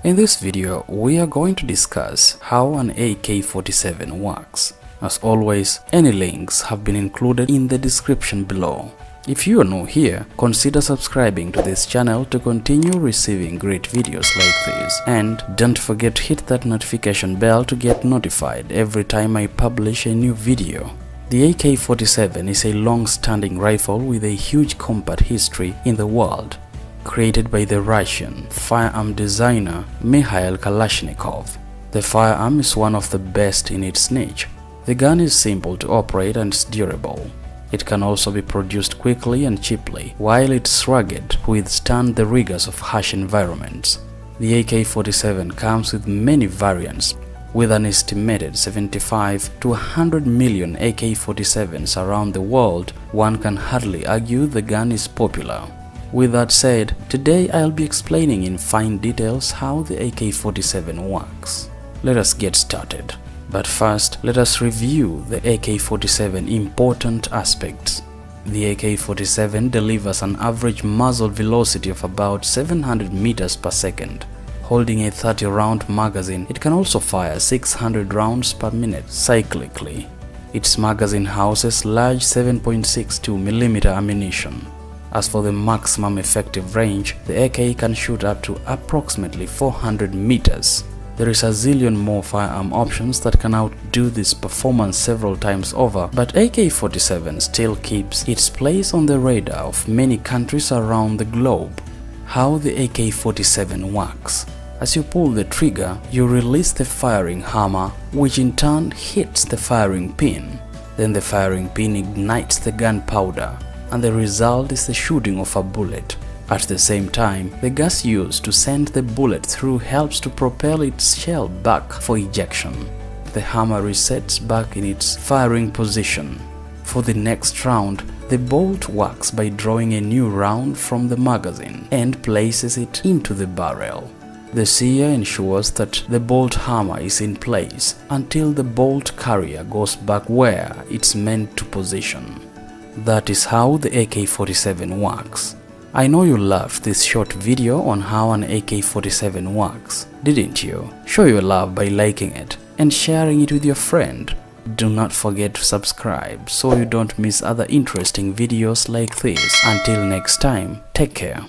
In this video, we are going to discuss how an AK-47 works. As always, any links have been included in the description below. If you are new here, consider subscribing to this channel to continue receiving great videos like this. And don't forget to hit that notification bell to get notified every time I publish a new video. The AK-47 is a long-standing rifle with a huge combat history in the world, created by the Russian firearm designer Mikhael Kalashnikov. The firearm is one of the best in its niche. The gun is simple to operate and it's durable. It can also be produced quickly and cheaply, while it's rugged to withstand the rigors of harsh environments. The AK-47 comes with many variants. With an estimated 75 to 100 million AK-47s around the world, one can hardly argue the gun is popular. With that said, today I'll be explaining in fine details how the AK-47 works. Let us get started. But first, let us review the AK-47 important aspects. The AK-47 delivers an average muzzle velocity of about 700 meters per second. Holding a 30-round magazine, it can also fire 600 rounds per minute cyclically. Its magazine houses large 7.62mm ammunition. As for the maximum effective range, the AK can shoot up to approximately 400 meters. There is a zillion more firearm options that can outdo this performance several times over, but AK-47 still keeps its place on the radar of many countries around the globe. How the AK-47 works. As you pull the trigger, you release the firing hammer, which in turn hits the firing pin. Then the firing pin ignites the gunpowder, and the result is the shooting of a bullet. At the same time, the gas used to send the bullet through helps to propel its shell back for ejection. The hammer resets back in its firing position. For the next round, the bolt works by drawing a new round from the magazine and places it into the barrel. The sear ensures that the bolt hammer is in place until the bolt carrier goes back where it's meant to position. That is how the AK-47 works. I know you loved this short video on how an AK-47 works, didn't you? Show your love by liking it and sharing it with your friend. Do not forget to subscribe so you don't miss other interesting videos like this. Until next time, take care.